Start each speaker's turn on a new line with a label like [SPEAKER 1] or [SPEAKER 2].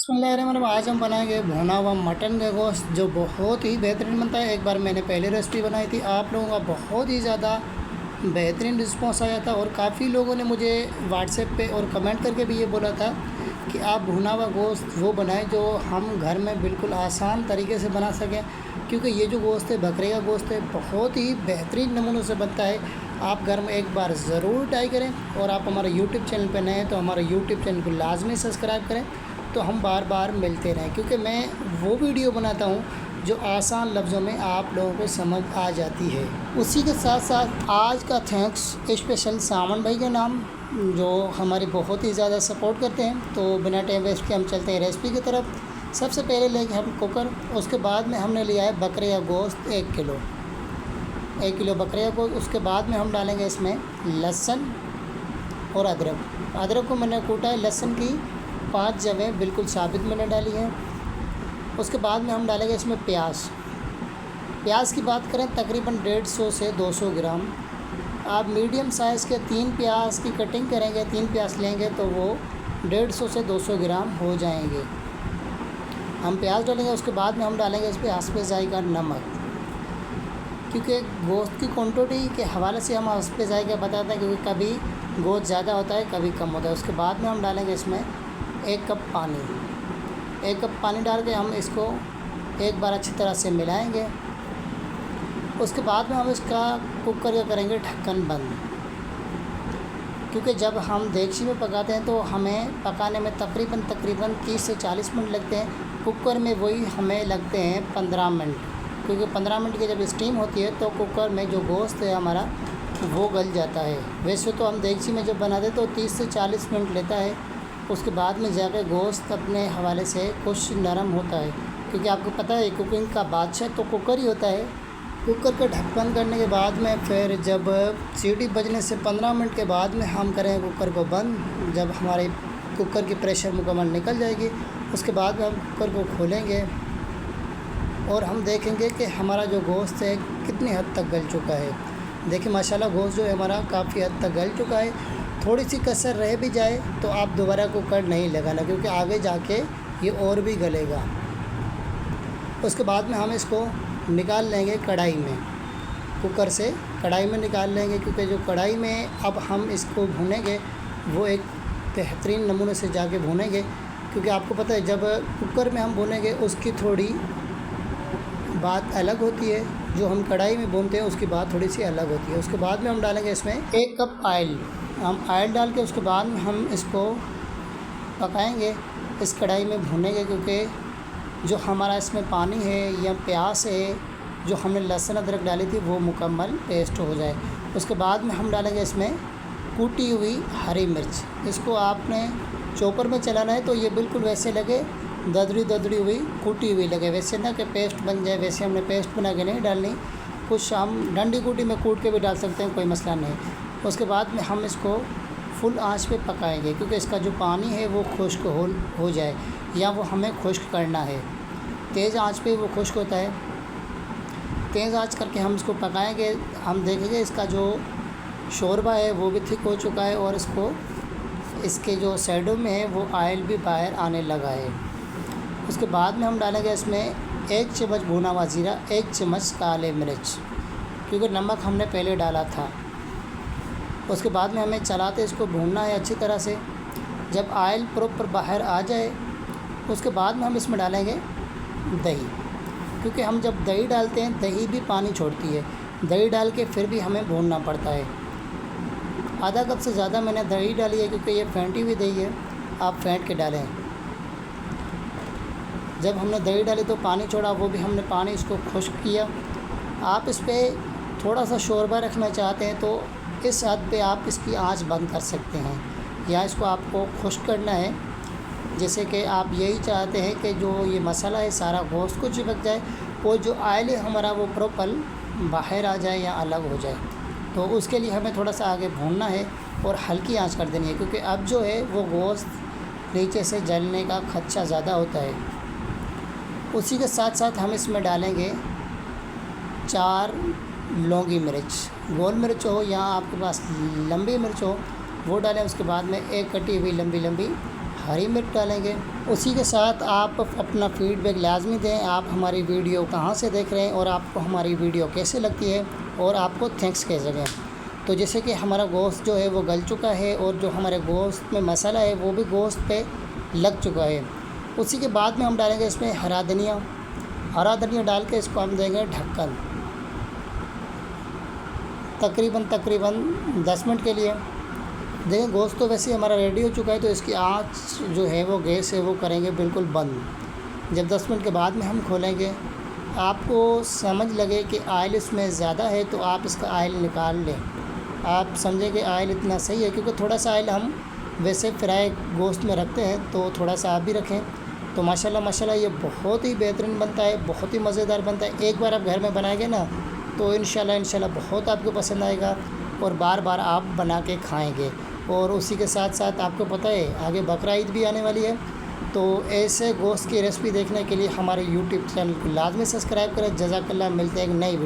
[SPEAKER 1] बिस्मिल्लाहिर्रहमानिर्रहीम। आज हम बनाएंगे भुना हुआ मटन का गोश्त जो बहुत ही बेहतरीन बनता है। एक बार मैंने पहले रेसिपी बनाई थी, आप लोगों का बहुत ही ज़्यादा बेहतरीन रिस्पांस आया था और काफ़ी लोगों ने मुझे व्हाट्सएप पे और कमेंट करके भी ये बोला था कि आप भुना हुआ गोश्त वो बनाएं जो हम घर में बिल्कुल आसान तरीके से बना सकें, क्योंकि ये जो गोश्त है बकरे का गोश्त है, बहुत ही बेहतरीन नमूनों से बनता है। आप घर में एक बार ज़रूर ट्राई करें और आप हमारे यूट्यूब चैनल पर नए हैं तो हमारे यूट्यूब चैनल को लाजमी सब्सक्राइब करें तो हम बार बार मिलते रहें, क्योंकि मैं वो वीडियो बनाता हूँ जो आसान लफ्ज़ों में आप लोगों को समझ आ जाती है। उसी के साथ साथ आज का थैंक्स स्पेशल सावन भाई के नाम, जो हमारी बहुत ही ज़्यादा सपोर्ट करते हैं। तो बिना टाइम वेस्ट के हम चलते हैं रेसिपी की तरफ। सबसे पहले लेंगे हम कुकर, उसके बाद में हमने लिया है बकरे का गोश्त 1 किलो बकरे का गोश्त। उसके बाद में हम डालेंगे इसमें लहसुन और अदरक को मैंने कूटा है। लहसुन की 5 जवें बिल्कुल साबित मैंने डाली है। उसके बाद में हम डालेंगे इसमें प्याज की बात करें तकरीबन 150 से 200 ग्राम। आप मीडियम साइज़ के 3 प्याज की कटिंग करेंगे, 3 प्याज लेंगे तो वो 150 से 200 ग्राम हो जाएंगे। हम प्याज डालेंगे, उसके बाद में हम डालेंगे इस पर हस्बे जायका नमक, क्योंकि गोश्त की क्वांटिटी के हवाले से हम हस्बे जायका बताते हैं, क्योंकि कभी गोश्त ज़्यादा होता है कभी कम होता है। उसके बाद में हम डालेंगे इसमें 1 कप पानी डाल के हम इसको एक बार अच्छी तरह से मिलाएंगे। उसके बाद में हम इसका कुकर का करेंगे ढक्कन बंद, क्योंकि जब हम देगची में पकाते हैं तो हमें पकाने में तकरीबन 30 से 40 मिनट लगते हैं। कुकर में वही हमें लगते हैं 15 मिनट, क्योंकि 15 मिनट की जब स्टीम होती है तो कुकर में जो गोश्त है हमारा वो गल जाता है। वैसे तो हम देगची में जब बनाते तो 30 से 40 मिनट लेता है। उसके बाद में जाकर गोश्त अपने हवाले से कुछ नरम होता है, क्योंकि आपको पता है कुकिंग का बादशाह तो कुकर ही होता है। कुकर का ढक्कन करने के बाद में फिर जब सीटी बजने से 15 मिनट के बाद में हम करें कुकर को बंद। जब हमारे कुकर की प्रेशर मुकम्मल निकल जाएगी उसके बाद में हम कुकर को खोलेंगे और हम देखेंगे कि हमारा जो गोश्त है कितनी हद तक गल चुका है। देखिए माशाल्लाह गोश्त जो है हमारा काफ़ी हद तक गल चुका है। थोड़ी सी कसर रह भी जाए तो आप दोबारा कुकर नहीं लगाना, क्योंकि आगे जाके ये और भी गलेगा। उसके बाद में हम इसको निकाल लेंगे कढ़ाई में, कुकर से कढ़ाई में निकाल लेंगे, क्योंकि जो कढ़ाई में अब हम इसको भूनेंगे वो एक बेहतरीन नमूने से जाके भूनेंगे, क्योंकि आपको पता है जब कुकर में हम भूनेंगे उसकी थोड़ी बात अलग होती है, जो हम कढ़ाई में भूनते हैं उसकी बात थोड़ी सी अलग होती है। उसके बाद में हम डालेंगे इसमें 1 कप ऑयल। हम ऑयल डाल के उसके बाद में हम इसको पकाएंगे, इस कढ़ाई में भूनेंगे, क्योंकि जो हमारा इसमें पानी है या प्याज है जो हमने लहसुन अदरक डाली थी वो मुकम्मल पेस्ट हो जाए। उसके बाद में हम डालेंगे इसमें कूटी हुई हरी मिर्च। इसको आपने चॉपर में चलाना है तो ये बिल्कुल वैसे लगे ददड़ी हुई कूटी हुई लगे, वैसे ना कि पेस्ट बन जाए। वैसे हमने पेस्ट बना के नहीं डालनी, कुछ हम डंडी कूटी में कूट के भी डाल सकते हैं, कोई मसला नहीं। उसके बाद में हम इसको फुल आंच पे पकाएंगे, क्योंकि इसका जो पानी है वो खुश्क हो जाए या वो हमें खुश्क करना है। तेज़ आंच पे वो खुश्क होता है, तेज़ आंच करके हम इसको पकाएंगे। हम देखेंगे इसका जो शोरबा है वो भी थिक हो चुका है और इसके जो साइडों में है वो ऑयल भी बाहर आने लगा है। उसके बाद में हम डालेंगे इसमें 1 चम्मच भुना हुआ ज़ीरा, 1 चम्मच काले मिर्च, क्योंकि नमक हमने पहले डाला था। उसके बाद में हमें चलाते इसको भूनना है अच्छी तरह से। जब ऑयल प्रॉपर बाहर आ जाए उसके बाद में हम इसमें डालेंगे दही, क्योंकि हम जब दही डालते हैं दही भी पानी छोड़ती है। दही डाल के फिर भी हमें भूनना पड़ता है। आधा कप से ज़्यादा मैंने दही डाली है, क्योंकि ये फेंटी हुई दही है, आप फेंट के डालें। जब हमने दही डाली तो पानी छोड़ा, वो भी हमने पानी इसको खुश्क किया। आप इस पर थोड़ा सा शोरबा रखना चाहते हैं तो इस हद पे आप इसकी आंच बंद कर सकते हैं, या इसको आपको खुश्क करना है, जैसे कि आप यही चाहते हैं कि जो ये मसाला है सारा गोश्त को चिपक जाए और जो ऑयल है हमारा वो प्रॉपर बाहर आ जाए या अलग हो जाए। तो उसके लिए हमें थोड़ा सा आगे भूनना है और हल्की आंच कर देनी है, क्योंकि अब जो है वो गोश्त नीचे से जलने का खदशा ज़्यादा होता है। उसी के साथ साथ हम इसमें डालेंगे 4 लौंगी मिर्च, गोल मिर्च हो या आपके पास लंबी मिर्च हो वो डालें। उसके बाद में 1 कटी हुई लंबी हरी मिर्च डालेंगे। उसी के साथ आप अपना फ़ीडबैक लाज़मी दें, आप हमारी वीडियो कहाँ से देख रहे हैं और आपको हमारी वीडियो कैसे लगती है और आपको थैंक्स कैसे कहें। तो जैसे कि हमारा गोश्त जो है वो गल चुका है और जो हमारे गोश्त में मसाला है वो भी गोश्त पे लग चुका है। उसी के बाद में हम डालेंगे इसमें हरा धनिया डाल के इसको हम देंगे ढक्कन तकरीबन 10 मिनट के लिए। देखिए गोश्त तो वैसे हमारा रेडी हो चुका है, तो इसकी आँच जो है वो गैस है वो करेंगे बिल्कुल बंद। जब 10 मिनट के बाद में हम खोलेंगे, आपको समझ लगे कि ऑयल इसमें ज़्यादा है तो आप इसका ऑयल निकाल लें। आप समझें कि ऑयल इतना सही है, क्योंकि थोड़ा सा ऑयल हम वैसे फ्राई गोश्त में रखते हैं, तो थोड़ा सा आप भी रखें। तो माशाल्लाह ये बहुत ही बेहतरीन बनता है, बहुत ही मज़ेदार बनता है। एक बार आप घर में बनाएंगे ना तो इंशाल्लाह बहुत आपको पसंद आएगा और बार बार आप बना के खाएँगे। और उसी के साथ साथ आपको पता है आगे बकरा ईद भी आने वाली है, तो ऐसे गोश्त की रेसिपी देखने के लिए हमारे यूट्यूब चैनल को लाजमी सब्सक्राइब करें। जज़ाकल्लाह, मिलते हैं एक नई वीडियो।